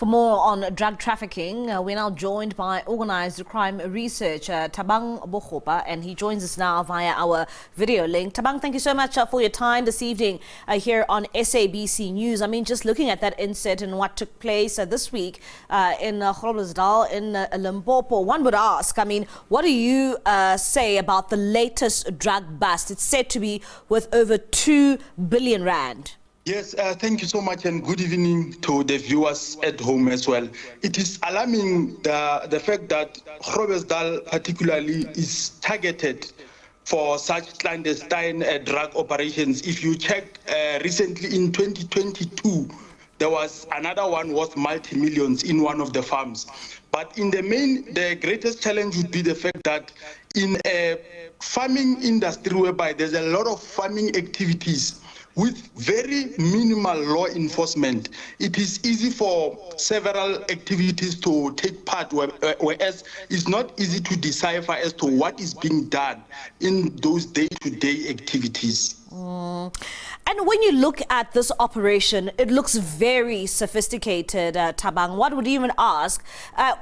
For more on drug trafficking, we're now joined by organised crime researcher Thabang Bogopa, and he joins us now via our video link. Thabang, thank you so much for your time this evening here on SABC News. I mean, just looking at that incident and what took place this week in Groblersdal in Limpopo, one would ask, I mean, what do you say about the latest drug bust? It's said to be worth over 2 billion rand. Yes, thank you so much, and good evening to the viewers at home as well. It is alarming the fact that Groblersdal particularly is targeted for such clandestine drug operations. If you check recently in 2022, there was another one worth multi-millions in one of the farms. But in the main, the greatest challenge would be the fact that in a farming industry whereby there's a lot of farming activities with very minimal law enforcement, it is easy for several activities to take part, whereas it's not easy to decipher as to what is being done in those day-to-day activities. And when you look at this operation, it looks very sophisticated, Thabang. One would even ask,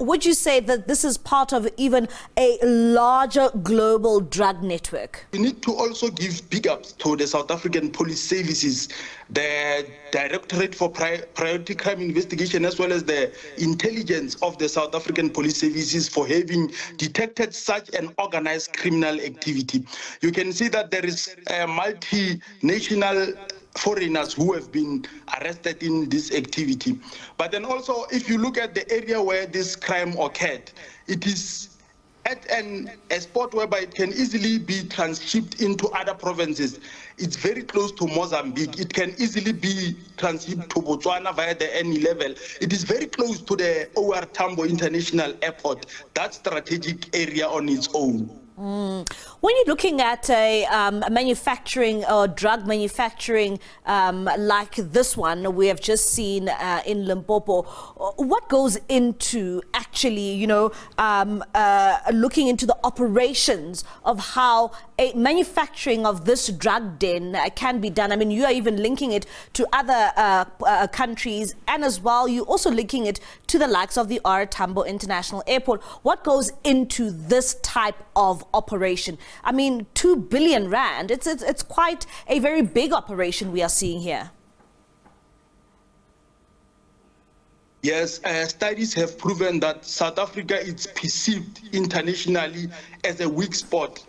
would you say that this is part of even a larger global drug network? We need to also give big ups to the South African Police Services, the Directorate for Priority Crime Investigation, as well as the intelligence of the South African Police Services for having detected such an organized criminal activity. You can see that there is a multinational foreigners who have been arrested in this activity. But then also, if you look at the area where this crime occurred, it is at a spot whereby it can easily be transshipped into other provinces. It's very close to Mozambique. It can easily be transshipped to Botswana via the N level. It is very close to the OR Tambo International Airport, that strategic area on its own. When you're looking at a manufacturing or drug manufacturing like this one we have just seen in Limpopo, what goes into actually, you know, looking into the operations of how a manufacturing of this drug den can be done? I mean, you are even linking it to other countries, and as well, you also linking it to the likes of the OR Tambo International Airport. What goes into this type of operation? I mean, 2 billion rand, it's quite a very big operation we are seeing here. Yes, studies have proven that South Africa is perceived internationally as a weak spot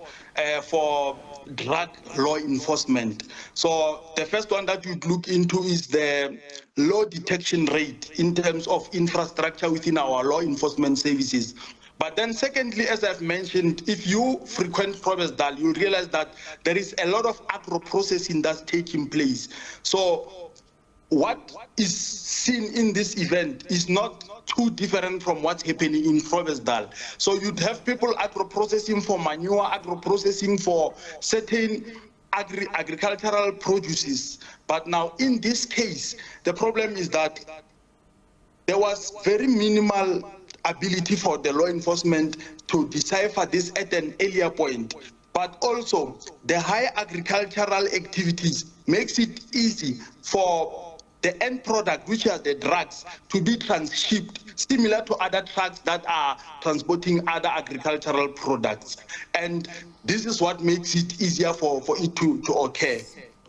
for drug law enforcement. So the first one that you'd look into is the low detection rate in terms of infrastructure within our law enforcement services. But then secondly, as I've mentioned, if you frequent Groblersdal, you'll realize that there is a lot of agro-processing that's taking place. So what is seen in this event is not too different from what's happening in Groblersdal. So you'd have people agro-processing for manure, agro-processing for certain agricultural produces. But now in this case, the problem is that there was very minimal ability for the law enforcement to decipher this at an earlier point. But also, the high agricultural activities makes it easy for the end product, which are the drugs, to be transshipped, similar to other trucks that are transporting other agricultural products. And this is what makes it easier for it to occur.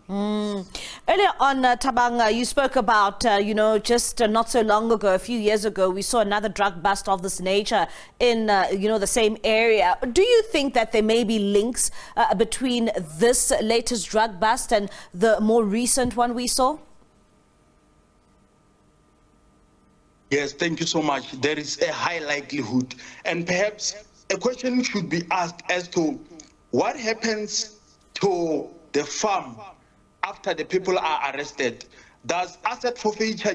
Earlier on, Thabang, you spoke about, you know, just not so long ago, a few years ago, we saw another drug bust of this nature in, you know, the same area. Do you think that there may be links between this latest drug bust and the more recent one we saw? Yes, thank you so much. There is a high likelihood. And perhaps a question should be asked as to what happens to the farm after the people are arrested. Does asset forfeiture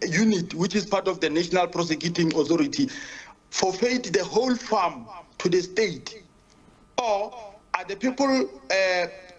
unit, which is part of the National Prosecuting Authority, forfeit the whole farm to the state? Or are the people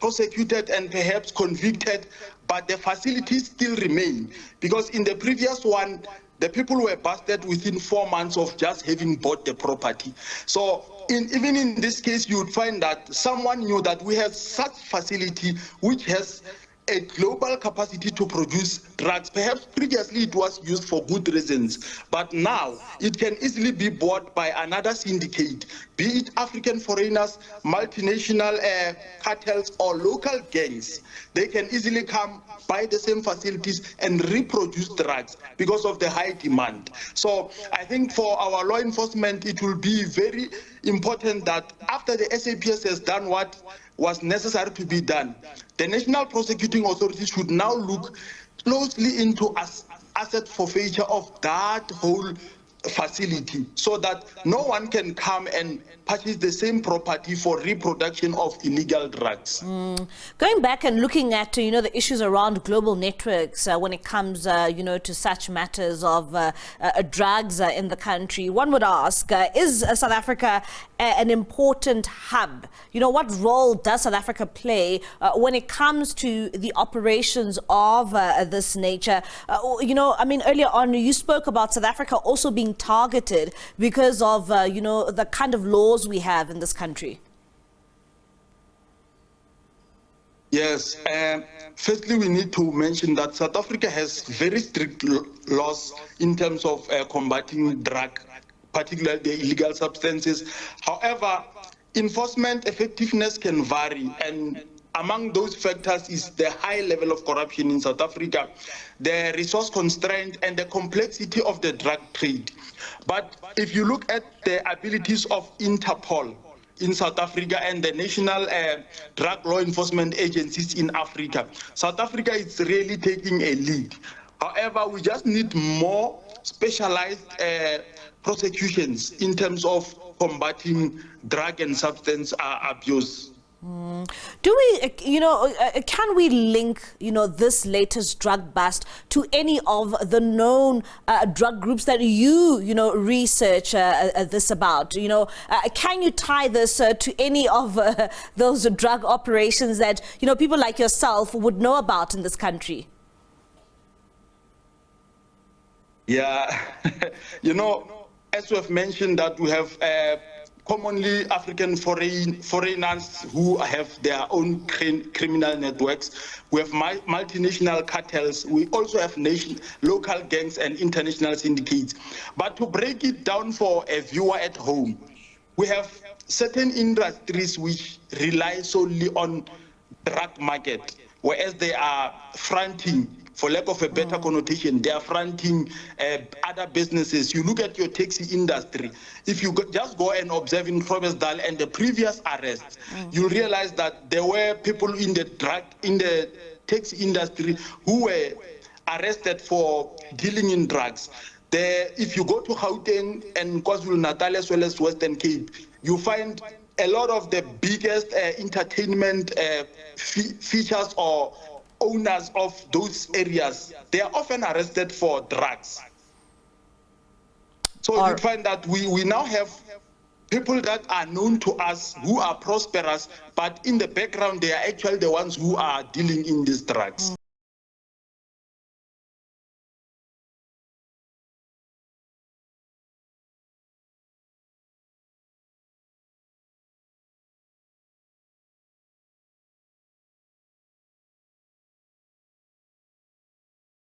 prosecuted and perhaps convicted, but the facilities still remain? Because in the previous one, the people were busted within 4 months of just having bought the property. So even in this case, you would find that someone knew that we have such facility which has a global capacity to produce drugs. Perhaps previously it was used for good reasons, but now it can easily be bought by another syndicate, be it African foreigners, multinational cartels, or local gangs. They can easily come by the same facilities and reproduce drugs because of the high demand. So I think for our law enforcement, it will be very important that after the SABC has done what was necessary to be done, the National Prosecuting Authority should now look closely into asset forfeiture of that whole facility so that no one can come and purchase the same property for reproduction of illegal drugs. Going back and looking at, the issues around global networks when it comes, to such matters of drugs in the country, one would ask, is South Africa an important hub? What role does South Africa play when it comes to the operations of this nature? Earlier on, you spoke about South Africa also being targeted because of, the kind of laws we have in this country. Yes. Firstly, we need to mention that South Africa has very strict laws in terms of combating drug, particularly the illegal substances. However, enforcement effectiveness can vary, and among those factors is the high level of corruption in South Africa, the resource constraint, and the complexity of the drug trade. But if you look at the abilities of Interpol in South Africa and the national drug law enforcement agencies in Africa, South Africa is really taking a lead. However, we just need more specialized prosecutions in terms of combating drug and substance abuse. Do we, can we link, this latest drug bust to any of the known drug groups that you, research this about? Can you tie this to any of those drug operations that, people like yourself would know about in this country? Yeah, as we have mentioned that we have commonly African foreigners who have their own criminal networks. We have multinational cartels. We also have local gangs and international syndicates. But to break it down for a viewer at home, we have certain industries which rely solely on drug market, whereas they are fronting, for lack of a better connotation, they are fronting other businesses. You look at your taxi industry. If you just go and observe in Groblersdal and the previous arrests, you'll realize that there were people in the taxi industry who were arrested for dealing in drugs. If you go to Gauteng and KwaZulu-Natal as well as Western Cape, you find a lot of the biggest entertainment features or owners of those areas, they are often arrested for drugs. So you find that we now have people that are known to us who are prosperous, but in the background, they are actually the ones who are dealing in these drugs.